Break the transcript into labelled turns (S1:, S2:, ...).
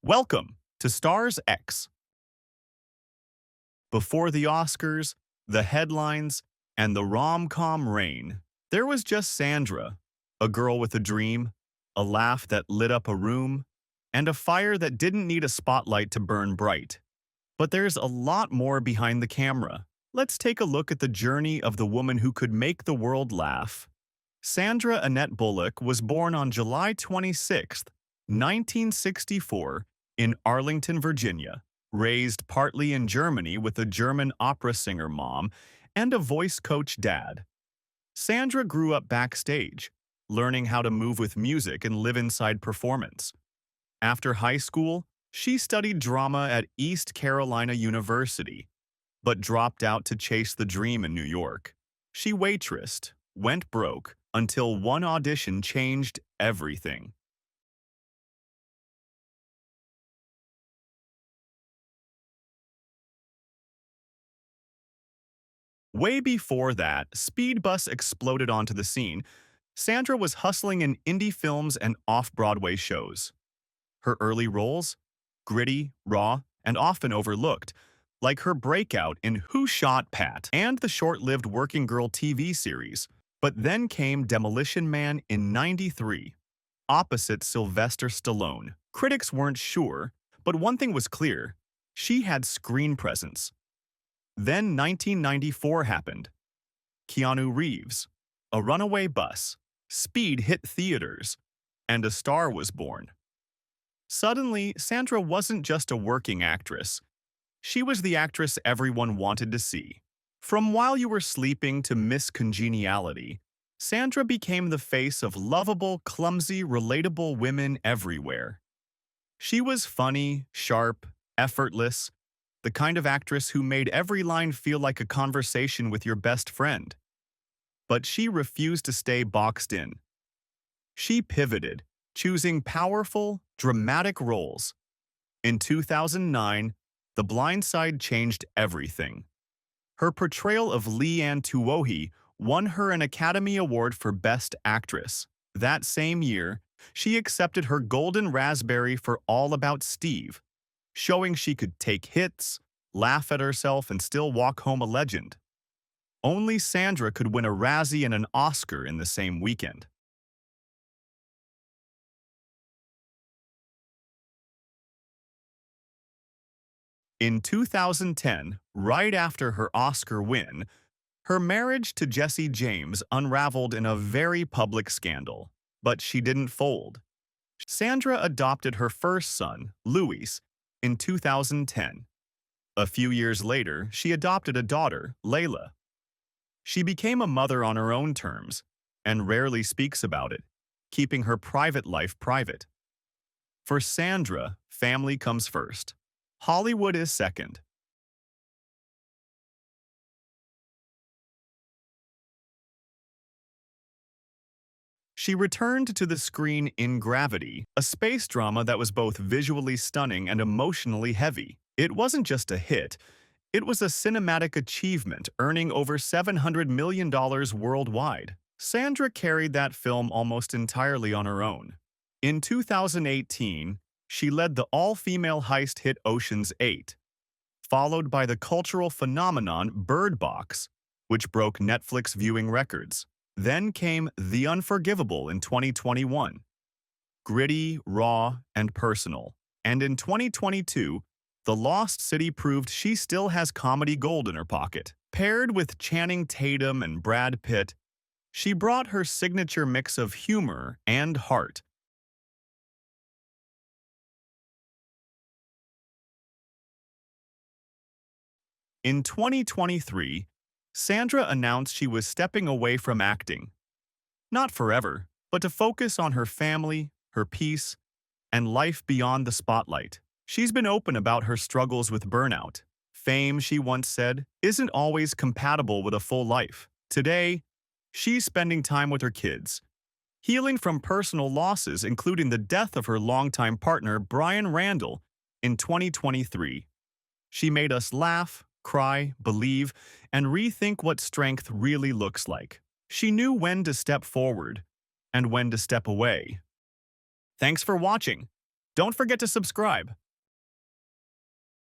S1: Welcome to StarsX. Before the Oscars, the headlines, and the rom-com reign, there was just Sandra, a girl with a dream, a laugh that lit up a room, and a fire that didn't need a spotlight to burn bright. But there's a lot more behind the camera. Let's take a look at the journey of the woman who could make the world laugh. Sandra Annette Bullock was born on July 26, 1964, in Arlington, Virginia. Raised partly in Germany with a German opera singer mom and a voice coach dad, Sandra grew up backstage, learning how to move with music and live inside performance. After high school, she studied drama at East Carolina University, but dropped out to chase the dream in New York. She waitressed, went broke, until one audition changed everything. Way before that, Speed Bus exploded onto the scene. Sandra was hustling in indie films and off-Broadway shows. Her early roles? Gritty, raw, and often overlooked, like her breakout in Who Shot Pat and the short-lived Working Girl TV series. But then came Demolition Man in '93, opposite Sylvester Stallone. Critics weren't sure, but one thing was clear: she had screen presence. Then 1994 happened. Keanu Reeves, a runaway bus, Speed hit theaters, and a star was born. Suddenly, Sandra wasn't just a working actress. She was the actress everyone wanted to see. From While You Were Sleeping to Miss Congeniality, Sandra became the face of lovable, clumsy, relatable women everywhere. She was funny, sharp, effortless, the kind of actress who made every line feel like a conversation with your best friend. But she refused to stay boxed in. She pivoted, choosing powerful, dramatic roles. In 2009, The Blind Side changed everything. Her portrayal of Leanne Tuohy won her an Academy Award for Best Actress. That same year, she accepted her Golden Raspberry for All About Steve, showing she could take hits, laugh at herself, and still walk home a legend. Only Sandra could win a Razzie and an Oscar in the same weekend. In 2010, right after her Oscar win, her marriage to Jesse James unraveled in a very public scandal. But she didn't fold. Sandra adopted her first son, Luis, in 2010. A few years later, she adopted a daughter, Layla. She became a mother on her own terms and rarely speaks about it, keeping her private life private. For Sandra, family comes first. Hollywood is second. She returned to the screen in Gravity, a space drama that was both visually stunning and emotionally heavy. It wasn't just a hit, it was a cinematic achievement, earning over $700 million worldwide. Sandra carried that film almost entirely on her own. In 2018, she led the all-female heist hit Ocean's 8, followed by the cultural phenomenon Bird Box, which broke Netflix viewing records. Then came The Unforgivable in 2021, gritty, raw, and personal. And in 2022, The Lost City proved she still has comedy gold in her pocket. Paired with Channing Tatum and Brad Pitt, she brought her signature mix of humor and heart. In 2023, Sandra announced she was stepping away from acting. Not forever, but to focus on her family, her peace, and life beyond the spotlight. She's been open about her struggles with burnout. Fame, she once said, isn't always compatible with a full life. Today, she's spending time with her kids, healing from personal losses, including the death of her longtime partner, Brian Randall, in 2023. She made us laugh, cry, believe, and rethink what strength really looks like. She knew when to step forward and when to step away. Thanks for watching. Don't forget to subscribe.